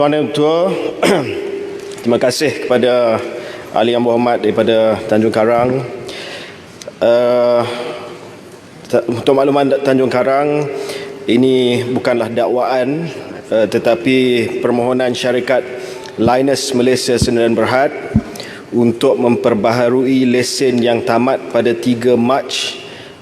Tuan dan Ketua, terima kasih kepada Ahli Yang Berhormat daripada Tanjung Karang. Untuk makluman Tanjung Karang, ini bukanlah dakwaan tetapi permohonan syarikat Liners Malaysia Sdn Bhd untuk memperbaharui lesen yang tamat pada 3 Mac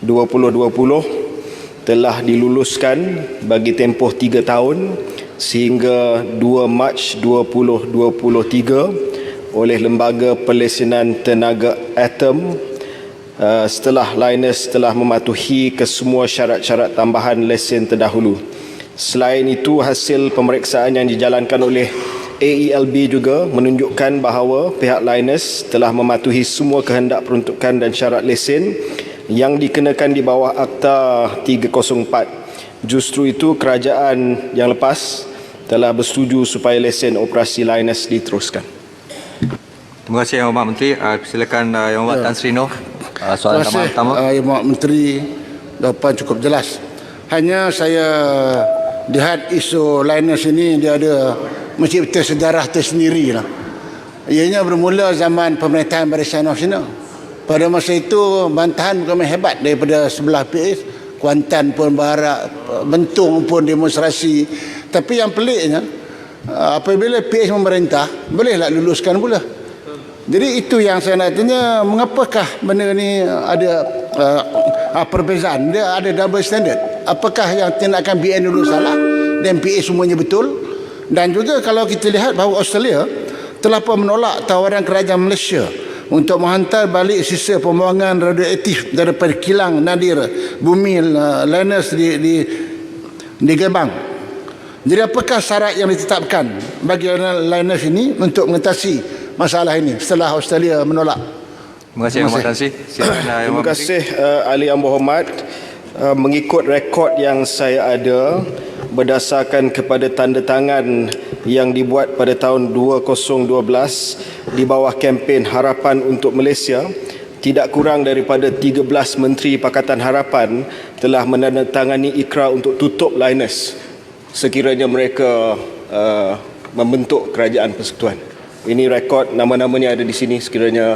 2020 telah diluluskan bagi tempoh 3 tahun sehingga 2 Mac 2023 oleh Lembaga Pelesenan Tenaga Atom setelah Liners telah mematuhi kesemua syarat-syarat tambahan lesen terdahulu. Selain itu, hasil pemeriksaan yang dijalankan oleh AELB juga menunjukkan bahawa pihak Liners telah mematuhi semua kehendak peruntukan dan syarat lesen yang dikenakan di bawah Akta 304. Justru itu, kerajaan yang lepas telah bersetuju supaya lesen operasi Liners diteruskan. Terima kasih Yang Berhormat Menteri. Silakan Yang Berhormat Tan Sri Noh. Soalan pertama. Yang Berhormat Menteri, jawapan cukup jelas. Hanya saya lihat isu Liners ini dia ada mencipta sejarah tersendiri lah. Ianya bermula zaman pemerintahan Barisan Nasional. Pada masa itu bantahan bukan main hebat daripada sebelah PS, Kuantan pun barak, Bentung pun demonstrasi. Tapi yang peliknya, apabila PS memerintah, bolehlah luluskan pula. Jadi itu yang saya nak tanya, mengapakah benda ni ada perbezaan? Dia ada double standard. Apakah yang tindakan BN dulu salah dan PS semuanya betul? Dan juga kalau kita lihat bahawa Australia telah pun menolak tawaran kerajaan Malaysia untuk menghantar balik sisa pembuangan radioaktif daripada kilang nadir bumi Liners di Gebang. Jadi apakah syarat yang ditetapkan bagi Liners ini untuk mengatasi masalah ini setelah Australia menolak? Terima kasih Yang Berhormat Tan Sri. Silakan Terima kasih Ahli Yang Berhormat. Mengikut rekod yang saya ada berdasarkan kepada tanda tangan yang dibuat pada tahun 2012 di bawah kempen Harapan untuk Malaysia, tidak kurang daripada 13 Menteri Pakatan Harapan telah menandatangani ikrar untuk tutup Liners sekiranya mereka membentuk kerajaan persekutuan. Ini rekod, nama-namanya ada di sini sekiranya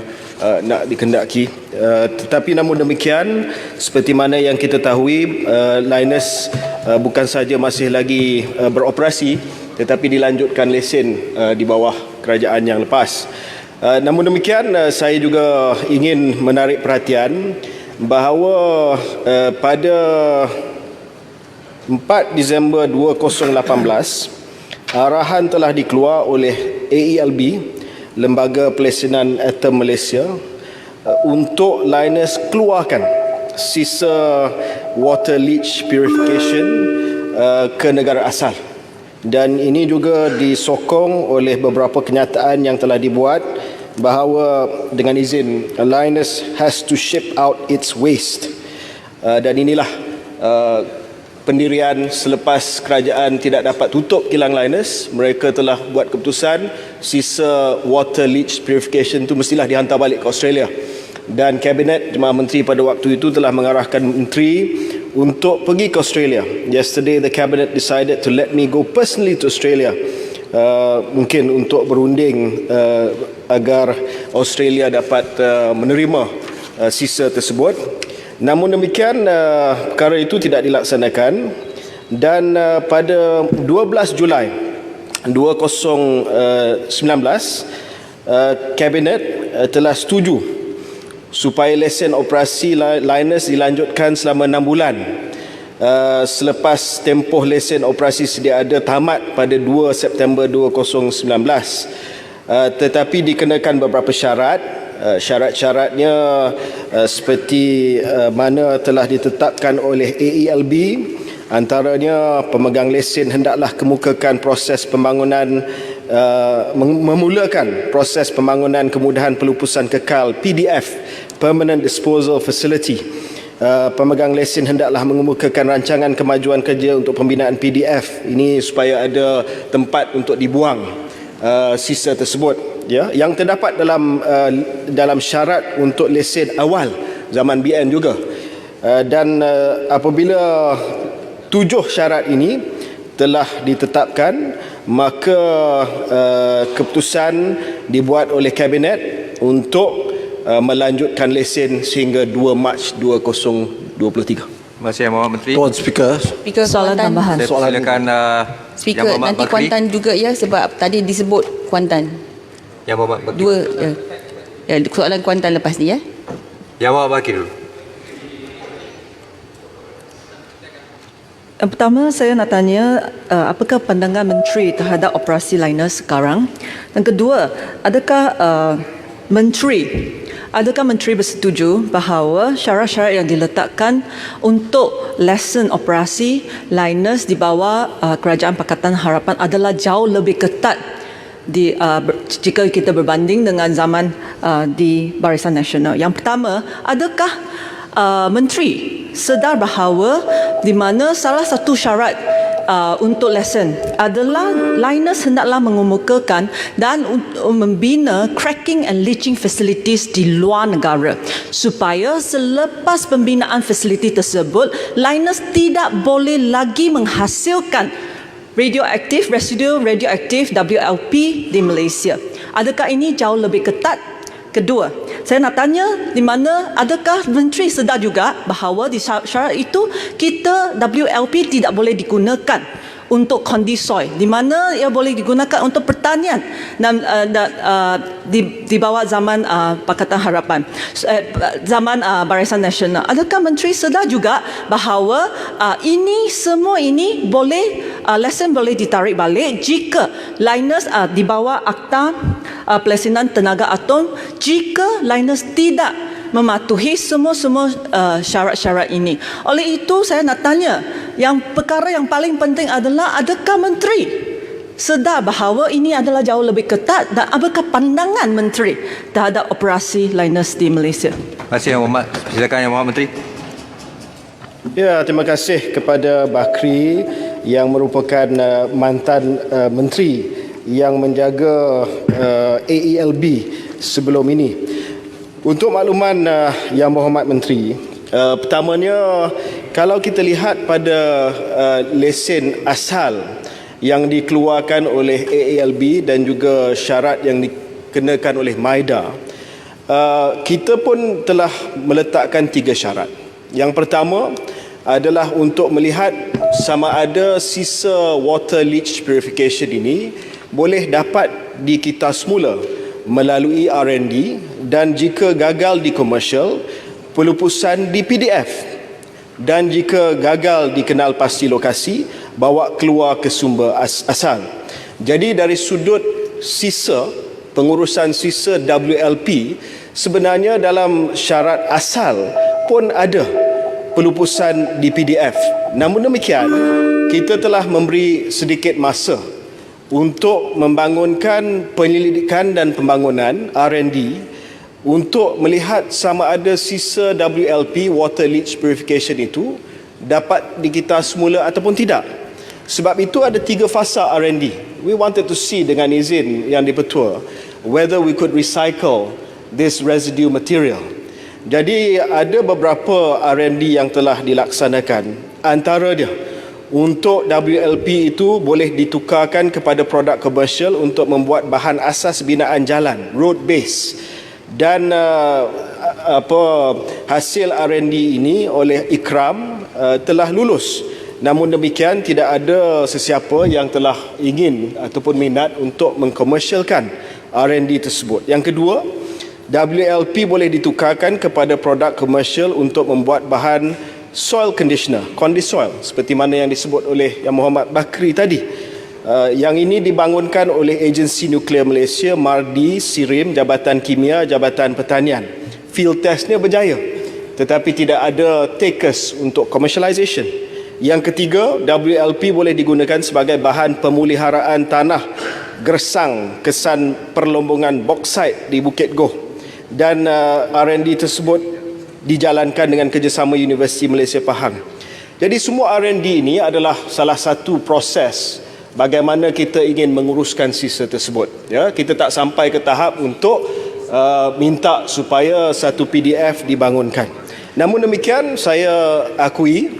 nak dikendaki. Tetapi namun demikian, seperti mana yang kita tahui, Liners bukan saja masih lagi beroperasi tetapi dilanjutkan lesen di bawah kerajaan yang lepas. Namun demikian, saya juga ingin menarik perhatian bahawa pada 4 Disember 2018, arahan telah dikeluar oleh AELB, Lembaga Pelesenan Atom Malaysia, untuk Liners keluarkan sisa water leach purification ke negara asal. Dan ini juga disokong oleh beberapa kenyataan yang telah dibuat bahawa dengan izin Liners has to ship out its waste. Dan inilah pendirian selepas kerajaan tidak dapat tutup kilang Liners, mereka telah buat keputusan sisa water leach purification itu mestilah dihantar balik ke Australia. Dan Kabinet Jemaah Menteri pada waktu itu telah mengarahkan Menteri untuk pergi ke Australia. Yesterday the Cabinet decided to let me go personally to Australia, mungkin untuk berunding agar Australia dapat menerima sisa tersebut. Namun demikian, perkara itu tidak dilaksanakan dan pada 12 Julai 2019 Kabinet telah setuju supaya lesen operasi Liners dilanjutkan selama 6 bulan selepas tempoh lesen operasi sedia ada tamat pada 2 September 2019. Tetapi dikenakan beberapa syarat. Syarat-syaratnya seperti mana telah ditetapkan oleh AELB, antaranya pemegang lesen hendaklah kemukakan proses pembangunan memulakan proses pembangunan kemudahan pelupusan kekal PDF, Permanent Disposal Facility. Pemegang lesen hendaklah mengemukakan rancangan kemajuan kerja untuk pembinaan PDF ini supaya ada tempat untuk dibuang sisa tersebut, ya, yang terdapat dalam syarat untuk lesen awal zaman BN juga. Dan apabila 7 syarat ini telah ditetapkan, maka keputusan dibuat oleh Kabinet untuk melanjutkan lesen sehingga 2 Mac 2023. Terima kasih Yang Berhormat Menteri. Tuan Speaker, Speaker Soalan Kuantan. tambahan. Saya soalan persilakan Speaker Yang Berhormat nanti Bakri. Kuantan juga ya, sebab tadi disebut Kuantan. Yang Berhormat Bakri. Dua ya, soalan Kuantan lepas ni ya. Yang Berhormat Bakri dulu. Yang pertama saya nak tanya apakah pandangan Menteri terhadap operasi liner sekarang? Dan kedua, adakah Menteri bersetuju bahawa syarat-syarat yang diletakkan untuk lesen operasi liners di bawah Kerajaan Pakatan Harapan adalah jauh lebih ketat jika kita berbanding dengan zaman di Barisan Nasional? Yang pertama, adakah Menteri sedar bahawa di mana salah satu syarat untuk lesen adalah liners hendaklah mengemukakan dan membina cracking and leaching facilities di luar negara, supaya selepas pembinaan fasiliti tersebut liners tidak boleh lagi menghasilkan residu radioaktif WLP di Malaysia. Adakah ini jauh lebih ketat? Kedua, saya nak tanya di mana adakah Menteri sedar juga bahawa di syarat itu kita WLP tidak boleh digunakan untuk kondisoi, di mana ia boleh digunakan untuk pertanian dan di bawah zaman Pakatan Harapan, zaman Barisan Nasional. Adakah Menteri sedar juga bahawa semua ini lesen boleh ditarik balik jika liners di bawah Akta Pelesinan Tenaga Atom, jika liners tidak mematuhi semua syarat-syarat ini. Oleh itu saya nak tanya, perkara yang paling penting adalah adakah Menteri sedar bahawa ini adalah jauh lebih ketat dan apakah pandangan Menteri terhadap operasi liners di Malaysia? Terima kasih Yang Berhormat. Silakan Yang Berhormat Menteri. Ya, terima kasih kepada Bakri yang merupakan mantan menteri yang menjaga AELB sebelum ini. Untuk makluman Yang Berhormat Menteri, pertamanya kalau kita lihat pada lesen asal yang dikeluarkan oleh AELB dan juga syarat yang dikenakan oleh MIDA, kita pun telah meletakkan 3 syarat. Yang pertama adalah untuk melihat sama ada sisa water leach purification ini boleh dapat dikita semula melalui R&D, dan jika gagal di komersial, pelupusan di PDF, dan jika gagal dikenal pasti lokasi, bawa keluar ke sumber asal. Jadi dari sudut pengurusan sisa WLP, sebenarnya dalam syarat asal pun ada pelupusan di PDF. Namun demikian, kita telah memberi sedikit masa untuk membangunkan penyelidikan dan pembangunan R&D untuk melihat sama ada sisa WLP water leach purification itu dapat dikita semula ataupun tidak. Sebab itu ada 3 fasa R&D. We wanted to see dengan izin Yang di-Pertua whether we could recycle this residue material. Jadi ada beberapa R&D yang telah dilaksanakan. Antara dia, untuk WLP itu boleh ditukarkan kepada produk komersial untuk membuat bahan asas binaan jalan, road base. Dan hasil R&D ini oleh IKRAM telah lulus. Namun demikian, tidak ada sesiapa yang telah ingin ataupun minat untuk mengkomersialkan R&D tersebut. Yang kedua, WLP boleh ditukarkan kepada produk komersial untuk membuat bahan soil conditioner, Condisoil, seperti mana yang disebut oleh Yang Berhormat Bakri tadi. Yang ini dibangunkan oleh Agensi Nuklear Malaysia, MARDI, SIRIM, Jabatan Kimia, Jabatan Pertanian. Field testnya berjaya, tetapi tidak ada takers untuk commercialization. Yang ketiga, WLP boleh digunakan sebagai bahan pemeliharaan tanah gersang kesan perlombongan bauxite di Bukit Goh. Dan R&D tersebut dijalankan dengan kerjasama Universiti Malaysia Pahang. Jadi semua R&D ini adalah salah satu proses bagaimana kita ingin menguruskan sisa tersebut. Ya, kita tak sampai ke tahap untuk minta supaya satu PDF dibangunkan. Namun demikian, saya akui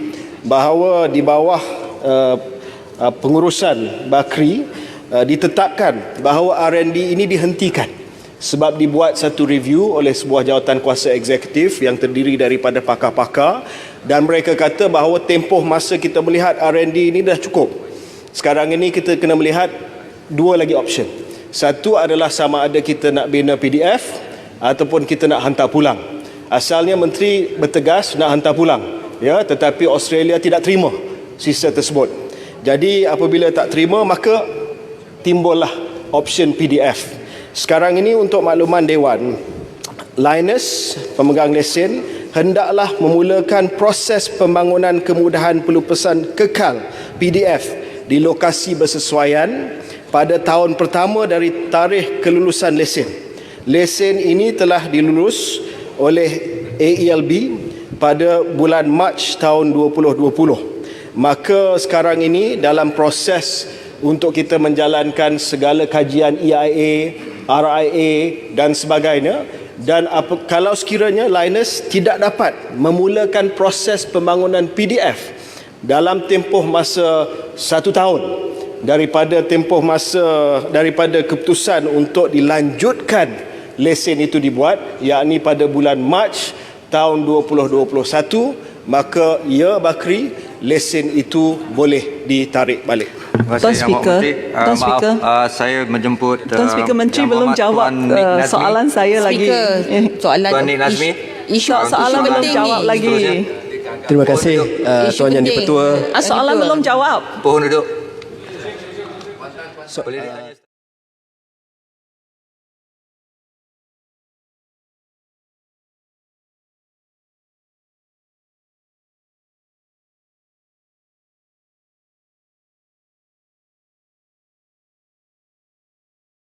bahawa di bawah pengurusan Bakri, ditetapkan bahawa R&D ini dihentikan sebab dibuat satu review oleh sebuah jawatan kuasa eksekutif yang terdiri daripada pakar-pakar, dan mereka kata bahawa tempoh masa kita melihat R&D ini dah cukup. Sekarang ini kita kena melihat dua lagi option. Satu adalah sama ada kita nak bina PDF ataupun kita nak hantar pulang. Asalnya menteri bertegas nak hantar pulang, ya, tetapi Australia tidak terima sisa tersebut. Jadi apabila tak terima, maka timbullah option PDF. Sekarang ini untuk makluman Dewan, Linus, pemegang lesen, hendaklah memulakan proses pembangunan kemudahan pelupasan kekal PDF di lokasi bersesuaian pada tahun pertama dari tarikh kelulusan lesen. Lesen ini telah dilulus oleh AELB pada bulan Mac tahun 2020. Maka sekarang ini dalam proses untuk kita menjalankan segala kajian EIA, RIA dan sebagainya, dan kalau sekiranya Linus tidak dapat memulakan proses pembangunan PDF dalam tempoh masa 1 tahun daripada keputusan untuk dilanjutkan lesen itu dibuat, yakni pada bulan Mac tahun 2021, maka ya Bakri, lesen itu boleh ditarik balik. Terima Tuan kasih Yang Speaker, Berhormat Menteri. Tuan Speaker. Maaf, saya menjemput Tuan Speaker, Menteri Yang belum Berhormat jawab Tuan Nik Nazmi. soalan saya lagi. Speaker, soalan Tuan Nik Nazmi. isu Soalan belum penting jawab ni. lagi. Terima kasih Isu Tuan Yang penting. di-Pertua. Soalan Yang belum kedua. jawab. Pohon duduk. Boleh ditanya.